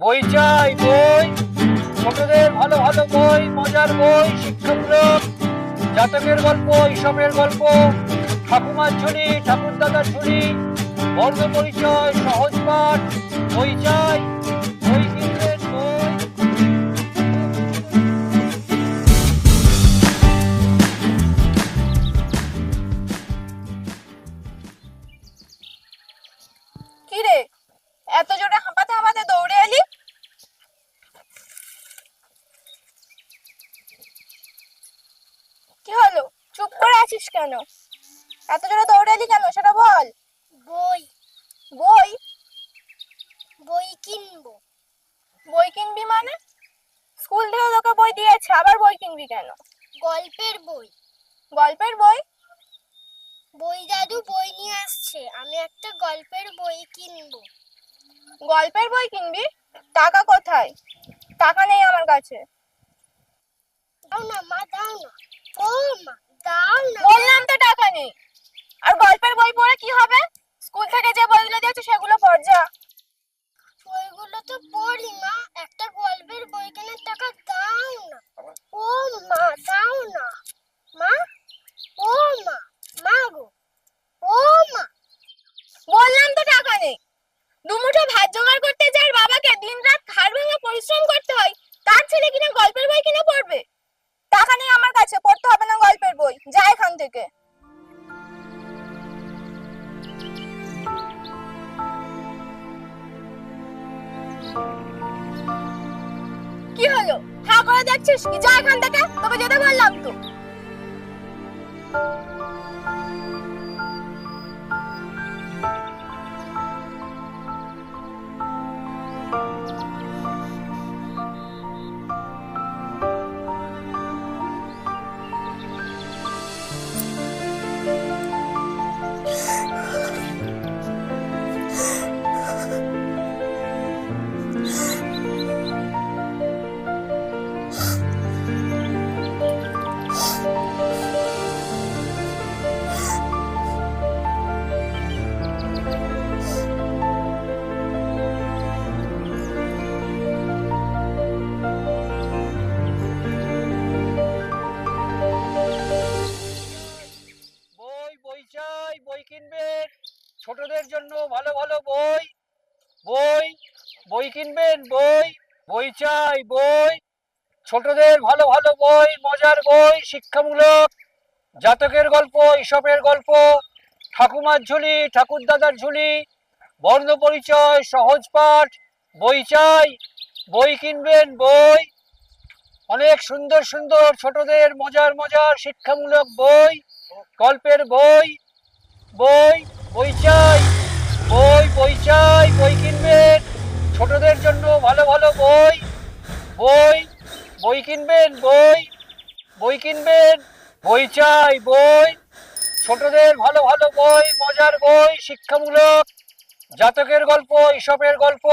বই চাই বই, ছোটদের ভালো ভালো বই, মজার বই, শিক্ষামূলক, জাতকের গল্প, ইসবের গল্প, ঠাকুমার ঝুলি, ঠাকুর দাদার ঝুলি, বর্ণ পরিচয়, সহজ পাঠ। বই চাই, বই কিনবেন বই। কি রে, এত জোরে হাঁপাতে হাঁপাতে দৌড়ে এলি? কি হলো, চুপ করে আছিস কেন? এত জোরে দৌড়ে এলি কেন সেটা বল। বই বই? বই কিনবো। বই কিনবি মানে? স্কুল থেকে তোকে বই দিয়েছে, আবার বই কিনবি কেন? গল্পের বই। গল্পের বই? বই দাদু বই নিয়ে আসছে, আমি একটা গল্পের বই কিনবো। গল্পের বই কিনবি? টাকা কোথায়? টাকা নেই আমার কাছে। দাও না মা, দাও না। ও মা, দাও না। বললাম তো টাকা নেই। আর গল্পের বই পড়ে কি হবে? স্কুল থেকে যে বইগুলো দিয়েছে সেগুলো পড় যা। বইগুলো তো পড়ি মা, একটা গল্পের বই কেনার টাকা দাও না। ও মা, দাও না মা। ও মা, মা গো, ও মা। বললাম তো টাকা নেই। দুমুঠো ভাত জোগাড় করতে যাই, বাবাকে দিনরাত ঘাড় ভেঙে পরিশ্রম করতে হয়, তার ছেলে কিনা গল্পের বই কিনে পড়বে? টাকা নেই আমার কাছে, পড়তে হবে না গল্পের বই, যা এখান থেকে। কি হলো, হা করে দেখছিস কি? যা এখান থেকে, তোকে যেতে বললাম তো। বই বই চাই, বই কিনবেন, ছোটদের জন্য ভালো ভালো বই। বই, বই কিনবেন বই। বই চাই বই, ছোটদের ভালো ভালো বই, মজার বই, শিক্ষামূলক, জাতকের গল্প, ইসবের গল্প, ঠাকুমার ঝুলি, ঠাকুর দাদার ঝুলি, বর্ণ পরিচয়, সহজ পাঠ। বই চাই, বই কিনবেন বই। অনেক সুন্দর সুন্দর ছোটদের মজার মজার শিক্ষামূলক বই, গল্পের বই। বই, বই চাই বই, বই চাই, বই কিনবেন, ছোটদের জন্য ভালো ভালো বই। বই, বই কিনবেন বই। বই কিনবেন, বই চাই বই, ছোটদের ভালো ভালো বই, মজার বই, শিক্ষামূলক, জাতকের গল্প, ইসবের গল্প,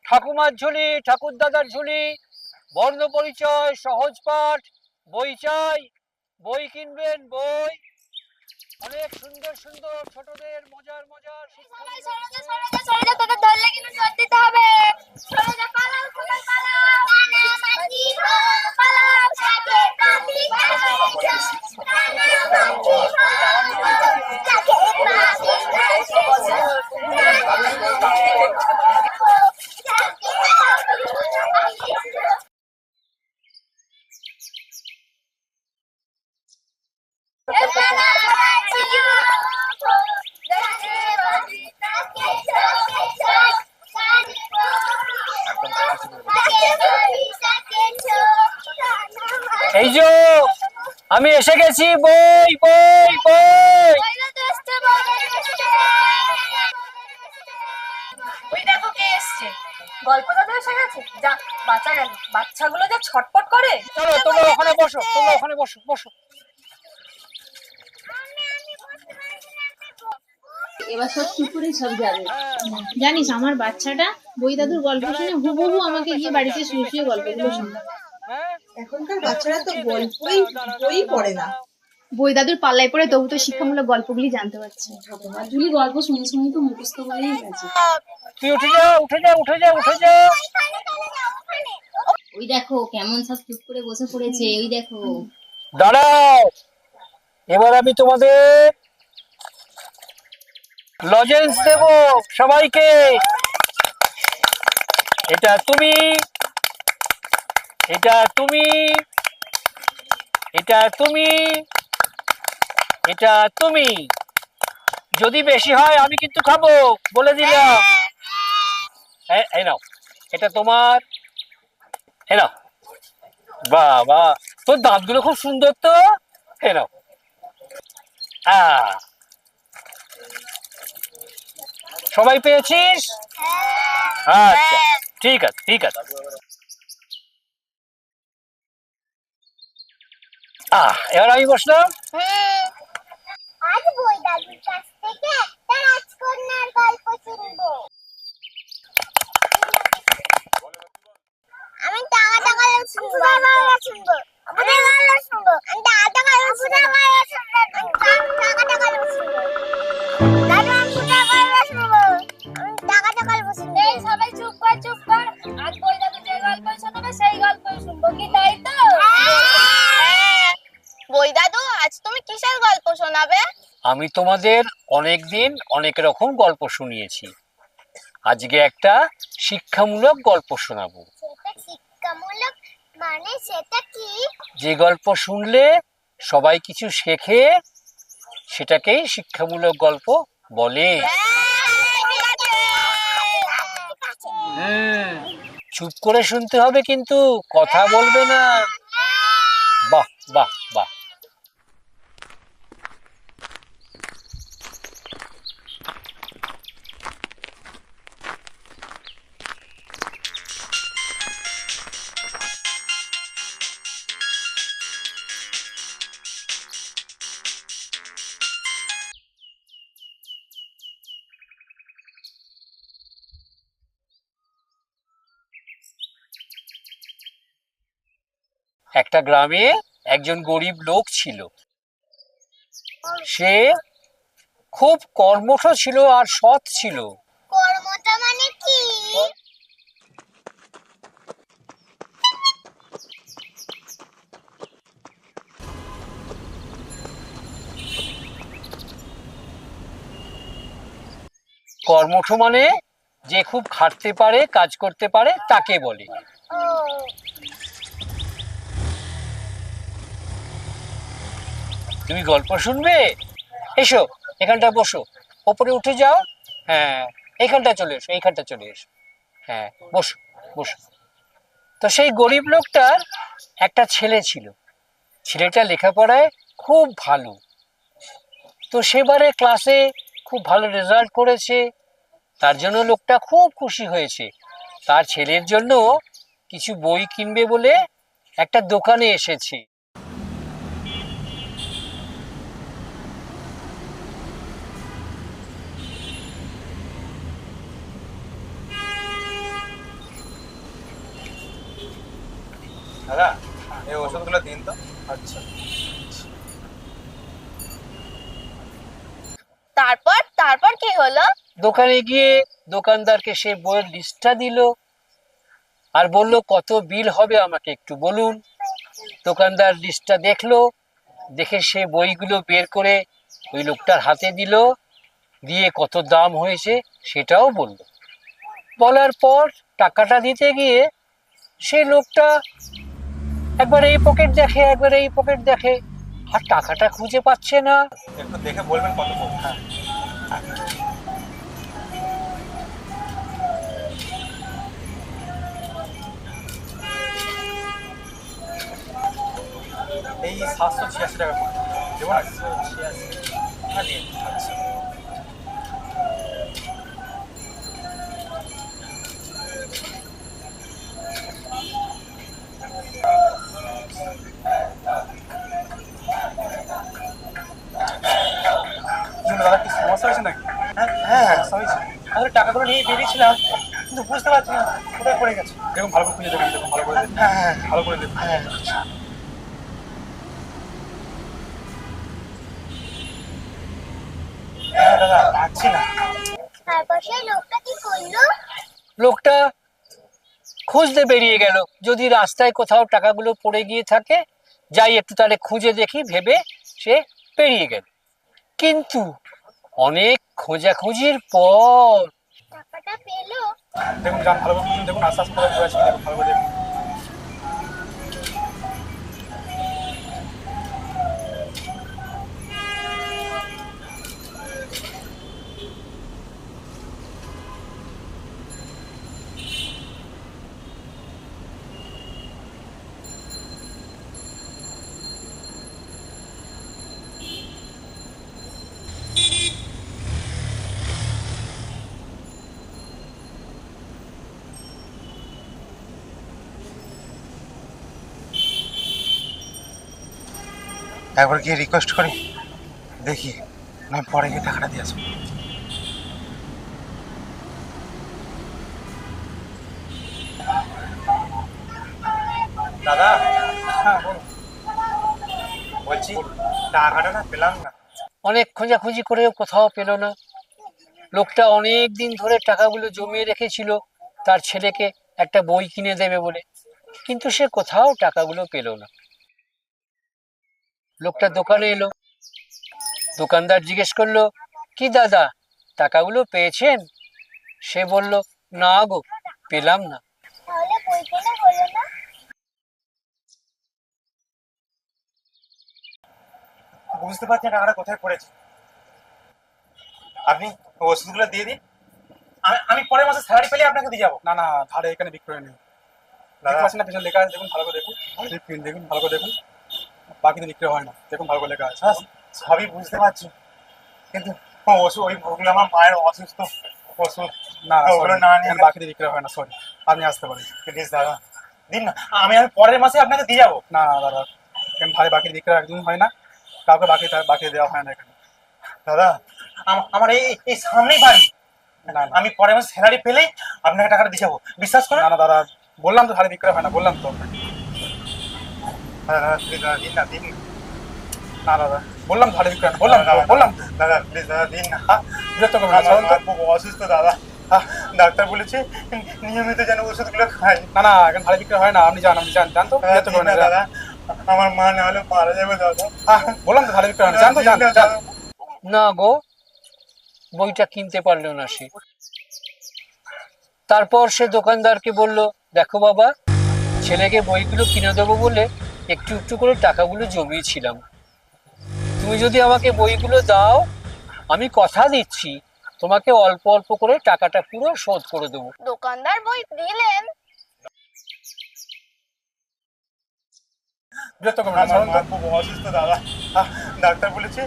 ঠাকুমার ঝুলি, ঠাকুর দাদার ঝুলি, বর্ণ পরিচয়, সহজ পাঠ। বই চাই, বই কিনবেন বই। অনেক সুন্দর সুন্দর ছোটদের মজার মজার সবাই সরে যা, সরে যা, সরে যা, তোকে ধরলে কিন্তু জোর দিতে হবে। সরে যা, পালাও সবাই পালাও। কানামাছি গো, পালাও, সাথে পাখি পালাও। কানামাছি গো, সাথে পাখি এই যে আমি এসে গেছি, বই বই বই। ওই দেখো কে এসছে, গল্প দাদা এসে গেছে। যা, বাচ্চা গেল, বাচ্চাগুলো যা ছটপট করে। চলো তোমরা ওখানে বসো, তোমরা ওখানে বসো বসো। এবার সব চুপ করে সব যাবে। জানিস আমার বাচ্চাটা বই দাদুর গল্প শুনে হুবহু আমাকে গিয়ে বাড়িতে শুয়ে শুয়ে গল্পগুলো শোনায়। হ্যাঁ, এখনকার বাচ্চারা তো গল্পই বই পড়ে না, বই দাদুর পাল্লায় পড়ে তবু তো শিক্ষামূলক গল্পগুলি জানতে পারছি। ভগবান, জুলি গল্প শুনে শুনে তো মুখস্থ হয়েই গেছে। তুই উঠে যা, উঠে যা, উঠে যা, উঠে যা। ওই দেখো কেমন সব চুপ করে বসে পড়েছে, ওই দেখো। দাঁড়াও, এবার আমি তোমাদের লজেন্স দেব সবাইকে। এটা তুমি, এটা তুমি, এটা তুমি, এটা তুমি। যদি বেশি হয় আমি কিন্তু খাবো, বলে দিলাম। এই নাও, এটা তোমার। এই নাও। বাহ বাহ, তোর দাঁতগুলো খুব সুন্দর তো। এই নাও। সবাই পেয়েছিস? আচ্ছা, ঠিক আছে, ঠিক আছে। এবার আমি বসলাম। আজ বই দাদুর কাছ থেকে একটা রাজকন্যার গল্প শুনবো। আমি টাকা শুনবো, শুনবো, শুনবো, আমি টাকা শুনবো, টাকা শুনবো। দাদু আমি শুনবো, আমি টাকা শুনবো। এই সবাই চুপ কর, চুপ কর। আজ বই দাদু যে গল্প শোনাবে সেই গল্পই শুনবো, কি তাই তো? বই দাদু, আজ তুমি কিসের গল্প শোনাবে? আমি তোমাদের অনেকদিন অনেক রকম গল্প শুনিয়েছি, আজকে একটা শিক্ষামূলক গল্প শোনাবো। সেটা শিক্ষামূলক মানে সেটা কি? যে গল্প শুনলে সবাই কিছু শেখে সেটাকেই শিক্ষামূলক গল্প বলে। চুপ করে শুনতে হবে, কিন্তু কথা বলবে না। বাহ বাহ বাহ। একটা গ্রামে একজন গরিব লোক ছিল। সে খুব কর্মঠ ছিল আর সৎ ছিল। কর্মটা মানে কি? কর্মঠ মানে যে খুব খাটতে পারে, কাজ করতে পারে, তাকে বলে। ও, তুমি গল্প শুনবে? এসো, এখানটা বসো, ওপরে উঠে যাও। হ্যাঁ, এইখানটা চলে এসো, এইখানটা চলে এসো। হ্যাঁ, বসো বসো। তো সেই গরিব লোকটার একটা ছেলে ছিল। ছেলেটা লেখাপড়ায় খুব ভালো। তো সেবারে ক্লাসে খুব ভালো রেজাল্ট করেছে, তার জন্য লোকটা খুব খুশি হয়েছে। তার ছেলের জন্য কিছু বই কিনবে বলে একটা দোকানে এসেছে। দাদা, এই ওষুধগুলো দিন তো। আচ্ছা। তারপর তারপর কি হলো? দোকানে গিয়ে দোকানদারকে সে বইয়ের লিস্টটা দিল আর বলল, কত বিল হবে আমাকে একটু বলুন। দোকানদার লিস্টটা দেখলো, দেখে সে বইগুলো বের করে ওই লোকটার হাতে দিল, দিয়ে কত দাম হয়েছে সেটাও বলল। বলার পর টাকাটা দিতে গিয়ে সেই লোকটা একবার এই পকেট দেখে, একবার এই পকেট দেখে, আর টাকাটা খুঁজে পাচ্ছে না। একটু দেখে বলবেন কত পড়বে। হ্যাঁ, এই 786 টাকা পড়বে। দেবো না? 786। হ্যাঁ, দিন। আচ্ছা। দাদা, কি সমস্যা হয়েছে নাকি? হ্যাঁ, সমস্যা হয়েছে। আসলে টাকাগুলো নিয়ে বেরিয়েছিলাম, কিন্তু বুঝতে পারছি না কোথায় পড়ে গেছে। দেখুন, ভালো করে খুঁজে দেখুন, দেখুন ভালো করে দেখুন। হ্যাঁ, ভালো করে দেখুন। হ্যাঁ। দাদা পাচ্ছি না। তারপর সেই লোকটা কি করলো? লোকটা খুঁজতে বেরিয়ে গেল, যদি রাস্তায় কোথাও টাকাগুলো পড়ে গিয়ে থাকে, যাই একটু তাহলে খুঁজে দেখি ভেবে সে বেরিয়ে গেল। কিন্তু অনেক খোঁজাখুঁজির পর টাকাটা পেলো? দেখুন যান, ভালো করে দেখুন, আস্তে আস্তে করে ঘুরেছি, দেখুন ভালো করে দেখুন। একবার গিয়ে রিকোয়েস্ট করি, দেখি আমি পরে গিয়ে টাকাটা দিয়ে আসবো। দাদা, হ্যাঁ বলুন। বলছি টাকাটা না পেলাম না। অনেক খোঁজাখুঁজি করেও কোথাও পেল না। লোকটা অনেক দিন ধরে টাকাগুলো জমিয়ে রেখেছিল তার ছেলেকে একটা বই কিনে দেবে বলে, কিন্তু সে কোথাও টাকাগুলো পেল না। লোকটা দোকানে এলো, দোকানদার জিজ্ঞেস করলো, কি দাদা টাকাগুলো পেয়েছেন? সে বলল, না গো, পেলাম না। তাহলে বই কেনা হলো না? বুঝতে পারছি টাকাটা কোথায় পড়েছে। আপনি ওষুধগুলো দিয়ে দিন, আমি পরের মাসে স্যালারি পেলে আপনাকে দিয়ে যাবো। না না, ধারে এখানে বিক্রয় নেই দাদা। না পেছনে লেখা আছে, দেখুন ভালো করে দেখুন, দেখুন ভালো করে দেখুন, বাকিতে বিক্রি হয় না, দেখুন ভালো করে লেখা আছে। সবই বুঝতে পারছি, কিন্তু ওষুধ ওগুলো আমার মায়ের অসুস্থ ওষুধ, না ওগুলো না নিয়ে বাকিতে বিক্রি হয় না। সরি, আপনি আসতে পারেন প্লিজ দাদা, দিন না, আমি পরের মাসে আপনাকে দিয়ে যাবো। না দাদা, এখানে ধারে বাকি বিক্রি একদম হয় না, কাউকে বাকি দেওয়া হয় না এখানে। দাদা আমার এই সামনেই বাড়ি, না আমি পরের মাসে স্যালারি পেলেই আপনাকে টাকাটা দিয়ে যাবো, বিশ্বাস করুন। না দাদা, বললাম তো ধারে বিক্রি হয় না, বললাম তো। দাদা প্লিজ দাদা, দিন না, দিন না দাদা, বললাম ধারে বিক্রি হয় না, বললাম দাদা প্লিজ দাদা, দিন না, বিরক্ত করবেন না, খুব অসুস্থ দাদা, ডাক্তার বলেছে নিয়মিত যেন ওষুধগুলো খাই। না না, এখন ধারে বিক্রি হয় না, আপনি যান জান তো, বিরক্ত করবেন না দাদা, আমার মা না হলে মারা যাবে দাদা। বললাম তো ধারে বিক্রি হয় না, জান তো, জান। না গো, বইটা কিনতে পারলো না সে। তারপর সে দোকানদারকে বলল, দেখো বাবা, ছেলেকে বইগুলো কিনে দেবো বলে একটু একটু করে টাকাগুলো জমিয়েছিলাম, তুমি যদি আমাকে বইগুলো দাও, আমি কথা দিচ্ছি তোমাকে অল্প অল্প করে টাকাটা পুরো শোধ করে দেবো। দোকানদার বই দিলেন? বিরক্ত করবেন না, আমার খুব অসুস্থ দাদা, ডাক্তার বলেছে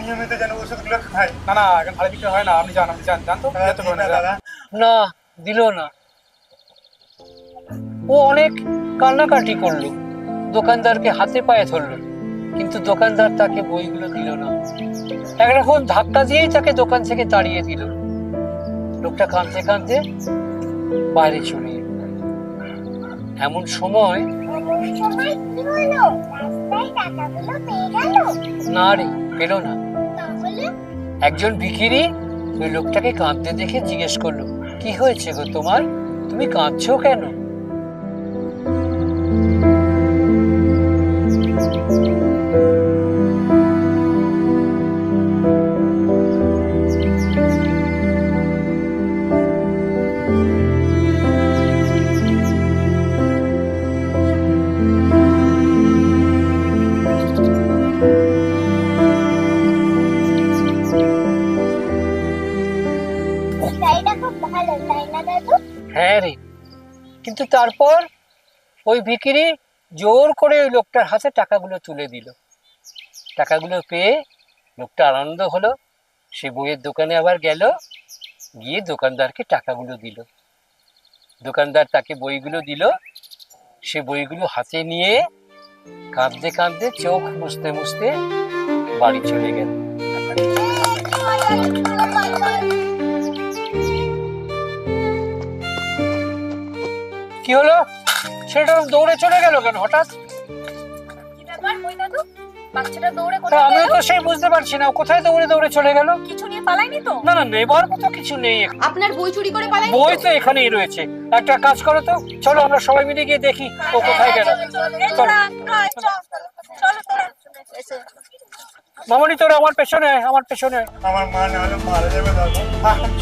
নিয়মিত যেন ওষুধগুলো খাই। না না, এখন ধারে বিক্রি হয় না, আপনি যান জান তো, বিরক্ত করবেন না দাদা। না, দিল না। ও অনেক কান্নাকাটি করলো, দোকানদারকে হাতে পায়ে ধরলো, কিন্তু দোকানদার তাকে বইগুলো দিল না। একরকম ধাক্কা দিয়েই তাকে দোকান থেকে তাড়িয়ে দিল। লোকটা কাঁদতে কাঁদতে বাইরে চলে এলো। এমন সময় সময় কি হলো? রাস্তায় টাকাগুলো পেয়ে গেল? না রে, পেল না। তাহলে একজন ভিখিরি ওই লোকটাকে কাঁদতে দেখে জিজ্ঞেস করলো, কি হয়েছে গো তোমার, তুমি কাঁদছো কেন? শাড়িটা খুব ভালো, তাই না দাদু? হ্যাঁ রে, কিন্তু তারপর ওই ভিখিরি জোর করে ওই লোকটার হাতে টাকাগুলো তুলে দিল। টাকাগুলো পেয়ে লোকটা আনন্দ হলো, সে বইয়ের দোকানে আবার গেল, গিয়ে দোকানদারকে টাকাগুলো দিল। দোকানদার তাকে বইগুলো দিল, সে বইগুলো হাতে নিয়ে কাঁদতে কাঁদতে চোখ মুছতে মুছতে বাড়ি চলে গেল। কি হলো, সেটা দৌড়ে চলে গেল কেন হঠাৎ? কি ব্যাপার বই দাদু? বাচ্চাটা দৌড়ে তা কোথায় আমিও গেল? তো সেই বুঝতে পারছি না ও কোথায় দৌড়ে দৌড়ে চলে গেল। কিছু নিয়ে পালায়নি তো? না না, নেবার মতো কিছু নেই। আপনার বই চুরি করে পালায়নি বই তো এখানেই রয়েছে। একটা কাজ করো তো, চলো আমরা সবাই মিলে গিয়ে দেখি ও কোথায় গেল। চলো মামনি, তোরা আমার পেছনে আয়, আমার পেছনে আয়। আমার মা না হলে মারা যাবে দাদা।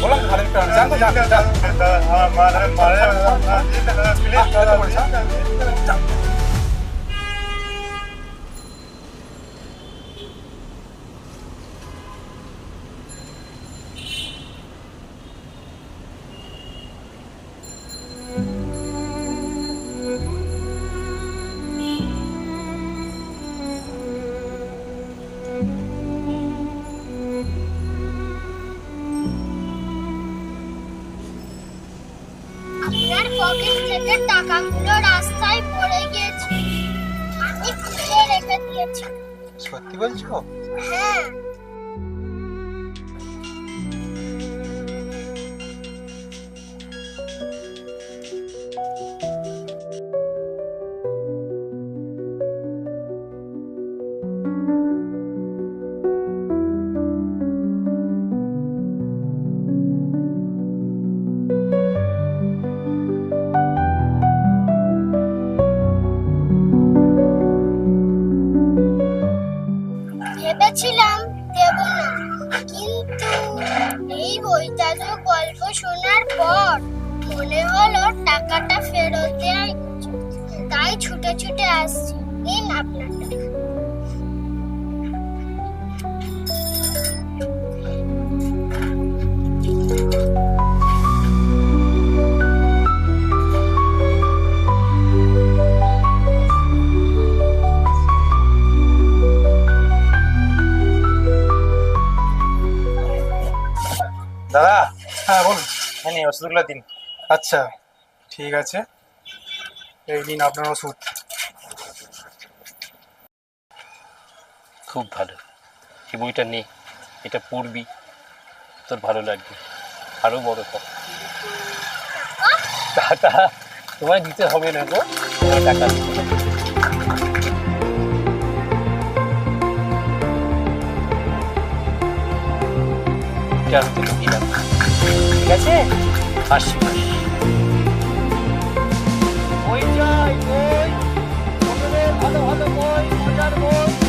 বললাম তো ধারের প্রাণ, জান তো জান আমার মা না হলে মারা যাবে দাদা, প্লিজ দাদা। আপনার পকেট থেকে টাকাগুলো রাস্তায় পড়ে গিয়েছে, আমি খুলে রেখে দিয়েছি। সত্যি বলছো? হ্যাঁ। ভেবেছিলাম দেব না, কিন্তু এই বইটার গল্প শোনার পর মনে হলো টাকাটা ফেরত দেওয়াই উচিত। তাই ছুটে ছুটে আসছি। নিন আপনার টাকা। দাদা, হ্যাঁ বলুন। হ্যাঁ, ওষুধগুলো দিন। আচ্ছা ঠিক আছে, এই নিন আপনার ওষুধ। খুব ভালো, এই বইটা নে, এটা পড়বি, তোর ভালো লাগবে, আরো বড় কর। টাকা তোমায় দিতে হবে না গো, তোমার টাকা দিতে হবে। এটা আমি তোকে দিলাম, ঠিক আছে? আসি। বই চাই, বই, ছোটদের ভালো ভালো বই, মজার বই।